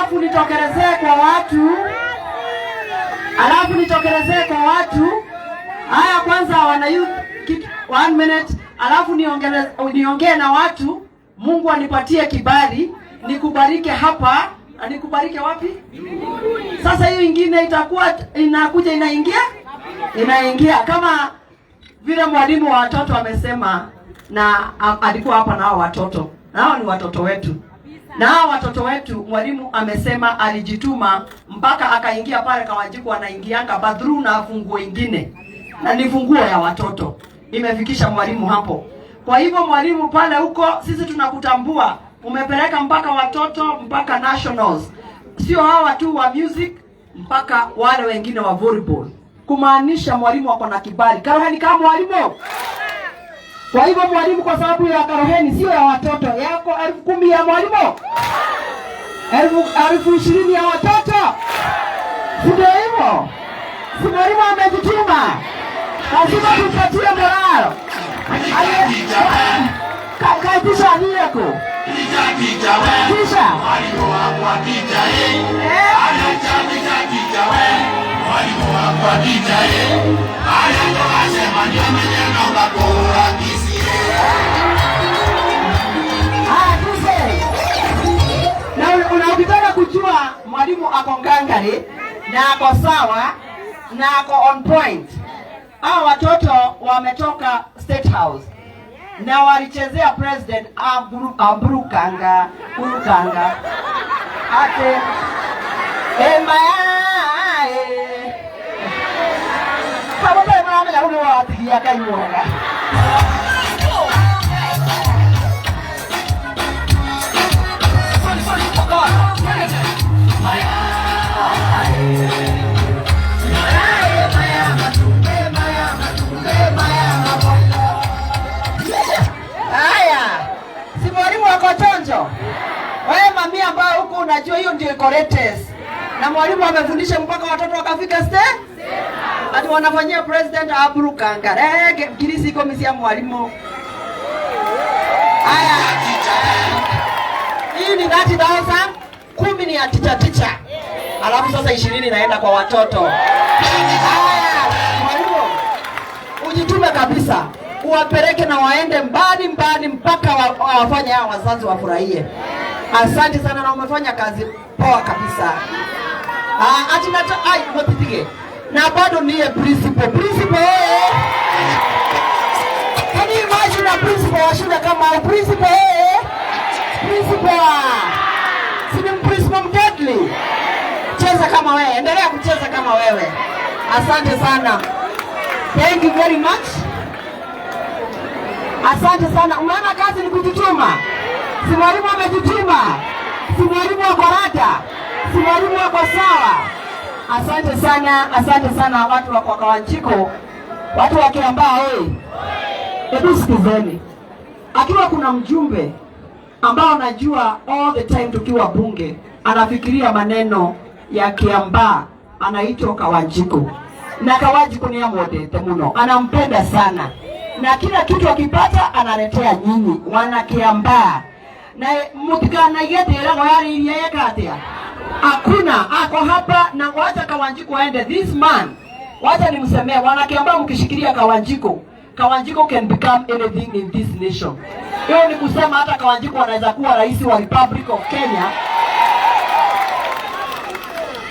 alafu nitokelezee kwa watu. Haya, kwanza wana youth 1 minute, alafu niongee na watu. Mungu anipatie kibali nikubarike hapa. Nikubarike wapi? Sasa hiyo ingine itakuwa inakuja inaingia kama vile mwalimu wa watoto amesema, na alikuwa hapa na hao watoto. Na hao ni watoto wetu. Na hao watoto wetu mwalimu amesema alijituma mpaka akaingia pale Kawanjiku, anaingianga bathroom na funguo ingine. Na ni funguo ya watoto. Imefikisha mwalimu hapo. Kwa hivyo mwalimu pale huko sisi tunakutambua. Umepeleka mpaka watoto mpaka nationals. Sio hawa tu wa music, mpaka wale wengine wa volleyball. Kumaanisha mwalimu wako na kibali. Karoheni kama mwalimu. Kwa hivyo mwalimu, kwa sababu ya Karoheni sio ya watoto, yako 10,000 ya mwalimu. 20,000 ya watoto. Ndio hivyo. Si mwalimu amejituma. Lazima tupatie morale. Kaitisha niyeko. Kisha mwalimu wangu apita mwalimu wangu apita anasema niamenyana ngakora kisi. Na unataka kujua mwalimu ako ngangari na ako sawa na ako on point. Hao watoto wametoka State House na walichezea president Abrukanga ate kama mama ya ule wa atigia kaimwanga. Wewe mami ambao huko unajua hiyo ndio correctness. Na mwalimu amefundisha mpaka watoto wakafika state. Ati wanafanyia president Abrukanga. Kirisi komisi ya mwalimu. Haya. Hii ni 30,000, 10 ni ya teacher. Alafu sasa 20 naenda kwa watoto. Haya, mwalimu. Ujitume kabisa. Uwapeleke na waende mbali mpaka wafanye hao wazazi wafurahie. Asante sana na umefanya kazi poa kabisa. Ati mwapitige. Na bado niye principal. Can you imagine a principal wa shule kama principal? Sini principal mdeadly. Cheza kama wewe, endelea kucheza kama wewe. Asante sana. Thank you very much. Asante sana. Unaona kazi ni kujituma. Si mwalimu amejituma. Si mwalimu wako rada. Si mwalimu wako sawa. Asante sana watu wa Kawanjiku. Watu wa Kiambaa hebu sikizeni. Akiwa kuna mjumbe ambao najua all the time tukiwa bunge anafikiria maneno ya Kiambaa, anaitwa Kawanjiku. Na Kawanjiku ni amwendete muno. Anampenda sana. Na kila kitu akipata analetea nyinyi wana Kiambaa. Na mutikana yetera wayari yekatia. Hakuna ako hapa na wacha Kawanjiku aende. This man, wacha nimsemee, wana Kiambaa mkishikilia Kawanjiku can become anything in this nation. Hiyo ni kusema hata Kawanjiku anaweza kuwa rais wa Republic of Kenya.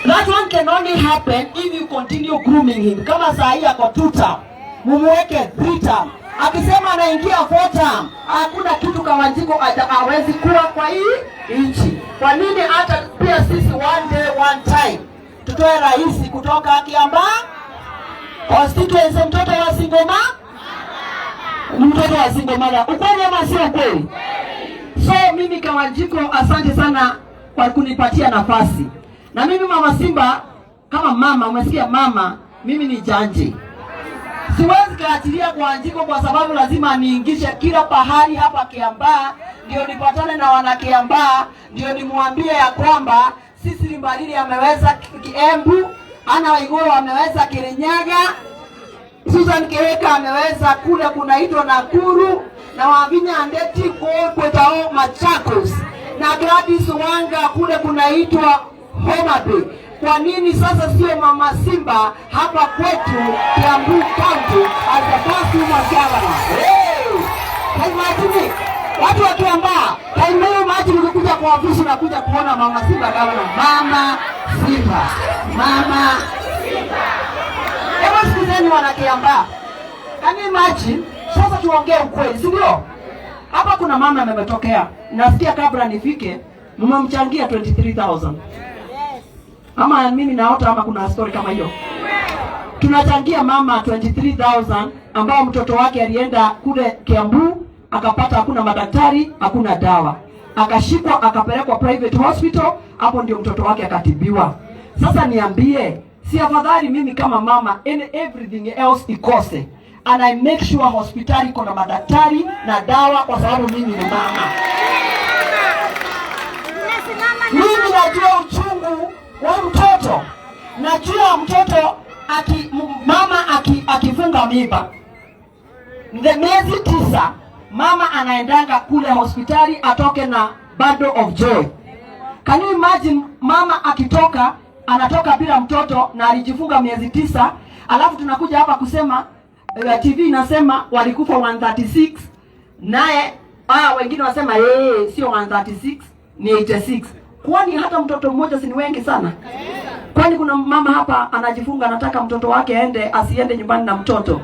That one can only happen if you continue grooming him. Kama saa hii ako 2 term, mumuweke 3 term. Akisema anaingia 4 term, hakuna kitu Kawanjiku hawezi kuwa kwa hii nchi. Kwa nini hata pia sisi one day one time tutoe rais kutoka Kiambaa constituency, mtoto wa Singoma? Mtoto wa Singoma. Ukweli ama sio ukweli? So mimi Kawanjiku, asante sana kwa kunipatia nafasi. Na mimi Mama Simba, kama mama, umesikia mama, mimi ni janje. Siwezi kaachilia Kawanjiku kwa sababu lazima niingishe kila pahali hapa Kiambaa, ndio nipatane na wana Kiambaa, ndio nimwambie ya kwamba sisi Limbalili ameweza Kiembu, Ana Waiguru ameweza Kirinyaga, Susan Kihika ameweza kule kunaitwa Nakuru, na Wavinya Ndeti kwetao Machakos. na Gladys Wanga kule kunaitwa Homa Bay. Kwa nini sasa sio Mama Simba hapa kwetu Kiambu County as the first woman governor? Hey! Watu wakiambaa, kaimeo maji mkikuja kwa ofisi na kuja kuona Mama Simba governor. Mama Simba. Mama Simba. Hebu sikizeni wanakiambaa. Kani maji, sasa tuongee ukweli, si ndio? Hapa kuna mama ametokea. Nasikia kabla nifike, mmemchangia 23,000. Ama mimi naota ama kuna story kama hiyo. Tunachangia mama 23,000 ambao mtoto wake alienda kule Kiambu, akapata hakuna madaktari, hakuna dawa. Akashikwa akapelekwa private hospital, hapo ndio mtoto wake akatibiwa. Sasa niambie, si afadhali mimi kama mama and everything else ikose, and I make sure hospitali kuna madaktari na dawa kwa sababu mimi ni mama. Mimi najua uchungu wa mtoto. Najua mtoto mama akifunga mimba. Miezi 9 mama anaendanga kule hospitali atoke na bundle of joy. Can you imagine mama akitoka anatoka bila mtoto na alijifunga miezi 9, alafu tunakuja hapa kusema TV inasema walikufa 136, naye wengine wasema sio 136 ni 86. Kwani hata mtoto mmoja si ni wengi sana? Kwani kuna mama hapa anajifunga anataka mtoto wake asiende nyumbani na mtoto?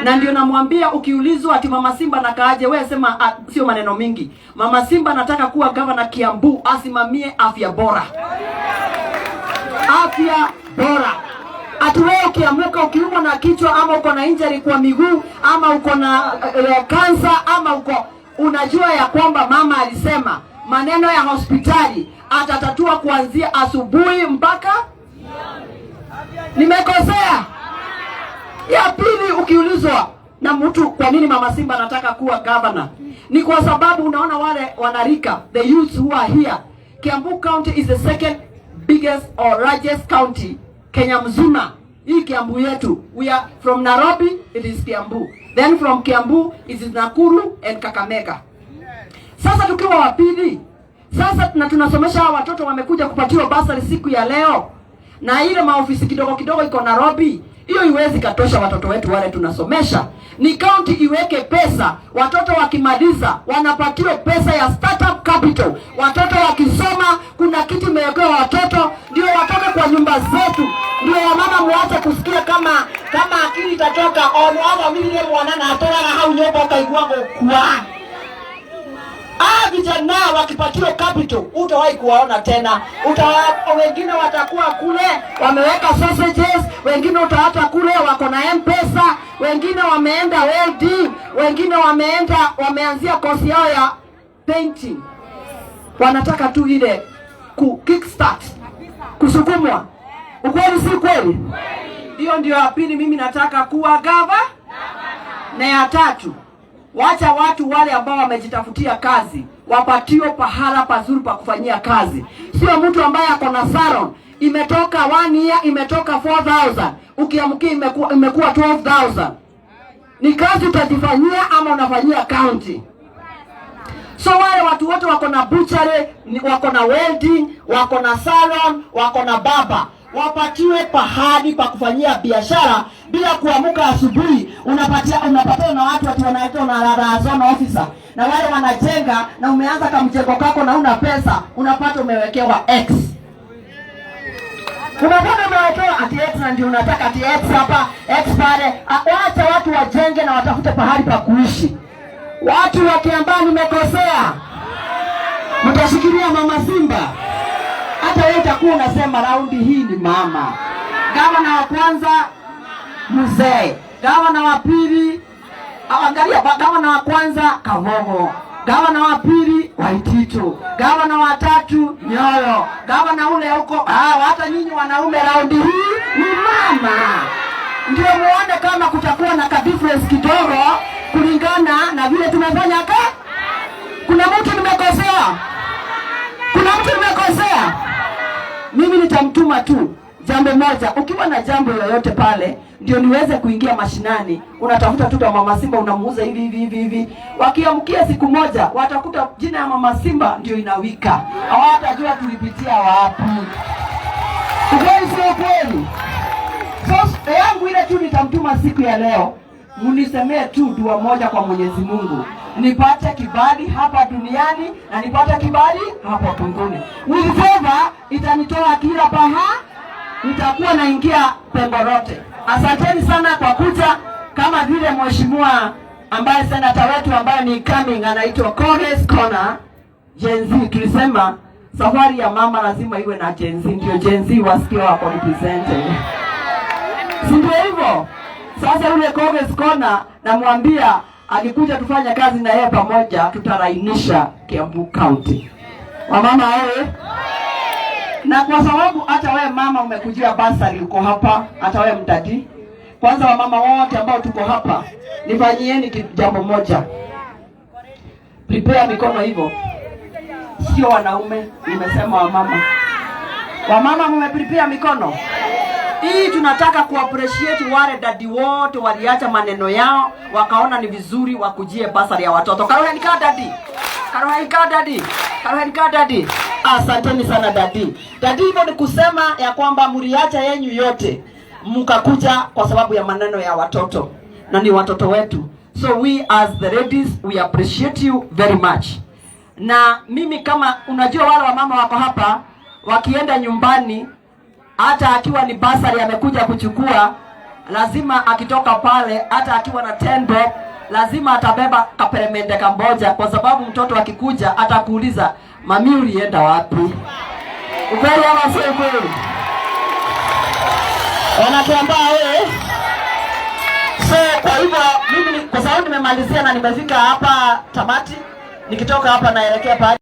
Na ndio namwambia, ukiulizwa ati Mama Simba nakaaje, wewe sema sio maneno mingi. Mama Simba anataka kuwa governor Kiambu, asimamie afya bora. Afya bora. Ati wewe ukiamuka ukiumwa na kichwa ama uko na injury kwa miguu ama uko na kansa ama unajua ya kwamba mama alisema maneno ya hospitali atatatua kuanzia asubuhi mpaka nimekosea. Ya pili, ukiulizwa na mtu kwa nini Mama Simba anataka kuwa governor, ni kwa sababu unaona wale wanarika, the youths who are here. Kiambu County is the second biggest or largest county Kenya mzima. Hii Kiambu yetu, we are from Nairobi, it is Kiambu. Then from Kiambu it is Nakuru and Kakamega. Sasa tukiwa wapili, sasa tunasomesha watoto wamekuja kupatiwa basari siku ya leo. Na ile maofisi kidogo kidogo iko Nairobi, hiyo iwezi katosha watoto wetu wale tunasomesha. Ni county iweke pesa, watoto wakimaliza wanapatiwa pesa ya startup capital. Watoto wakisoma kuna kitu imewekewa watoto, ndio watoke kwa nyumba zetu. Ndio mama muache kusikia kama akili itatoka ono mimi ni mwanana atola na hau nyoba kaigwango kwa. Vijana wakipatiwa capital utawahi kuwaona tena. Wengine watakuwa kule wameweka sausages, wengine utawata kule wako na M-Pesa, wengine wameenda welding, wengine wameanzia kosi yao ya painting. Wanataka tu ile kickstart, kusukumwa. Ukweli si kweli? Hiyo ndio ya pili, mimi nataka kuwa gava. Na ya tatu, wacha watu wale ambao wamejitafutia kazi wapatiwe pahala pazuri pa kufanyia kazi. Sio mtu ambaye ako na salon imetoka 1 year imetoka 4,000, ukiamkia imekuwa 12,000. Ni kazi utajifanyia ama unafanyia county? So wale watu wote wako na butchery, wako na welding, wako na salon, wako na baba, wapatiwe pahali pa kufanyia biashara bila kuamuka asubuhi unapatana na watu wanaitwa na razona officer, na wale wanajenga na umeanza kama mjengo kako na una pesa unapata umewekewa X. Unapata umewekewa ati X na ndio unataka ati X hapa X pale. Waacha watu wajenge na watafute pahali pa kuishi. Watu wakiambia nimekosea, mtashikilia Mama Simba. Hata wewe utakuwa unasema raundi hii ni mama. Gavana wa kwanza mzee, gavana wa pili angalia, gavana wa kwanza Kavogo, gavana wa pili Waititu, gavana wa tatu Nyoyo, gavana ule huko hata nyinyi wanaume raundi hii ni mama. Ndio muone kama kutakuwa na ka difference kidogo kulingana na vile tumefanya Kuna mtu nimekosea? Kuna mtu nimekosea? Mimi nitamtuma tu jambo moja, ukiwa na jambo yoyote pale, ndio niweze kuingia mashinani, unatafuta tu Mama Simba unamuuza hivi. Wakiamkia siku moja, watakuta jina ya Mama Simba ndio inawika. Hawatajua tulipitia wapi. Ukweli sio kweli? So, yangu ile tu nitamtuma siku ya leo, munisemee tu dua moja kwa Mwenyezi Mungu. Nipate kibali hapa duniani na nipate kibali hapa mbinguni. With favor itanitoa kila paha, nitakuwa naingia pengo lote. Asanteni sana kwa kuja, kama vile mheshimiwa ambaye senata wetu ambaye ni coming anaitwa Koges Kona Gen Z. Tulisema safari ya mama lazima iwe na Gen Z, ndio Gen Z wasikie wako represented. Si ndio hivyo? Sasa yule Koges Kona namwambia akikuja tufanye kazi na yeye pamoja, tutarainisha Kiambu County. Wamama wewe, na kwa sababu hata wewe mama umekujia basari uko hapa, hata wewe mtati. Kwanza wamama wote ambao tuko hapa, nifanyieni jambo moja. Prepare mikono hivyo. Sio wanaume, nimesema wamama. Wamama mmeprepare mikono? Hii tunataka kuappreciate wale dadi wote waliacha maneno yao, wakaona ni vizuri wakujie basari ya watoto. Karoheni ka dadi. Karoheni ka dadi. Karoheni ka dadi. Asanteni sana dadi. Dadi, hivyo ni kusema ya kwamba mliacha yenyu yote mkakuja kwa sababu ya maneno ya watoto, na ni watoto wetu. So we as the ladies, we appreciate you very much. Na mimi kama unajua wale wa mama wako hapa, wakienda nyumbani, hata akiwa ni basari amekuja kuchukua, lazima akitoka pale, hata akiwa na 10 bob, lazima atabeba kaperemende kamboja, kwa sababu mtoto akikuja atakuuliza, mami ulienda wapi? Ukweli ama sio kweli? Wanatuambia wewe. So kwa hivyo mimi kwa sababu nimemalizia na nimefika hapa tamati, nikitoka hapa naelekea pale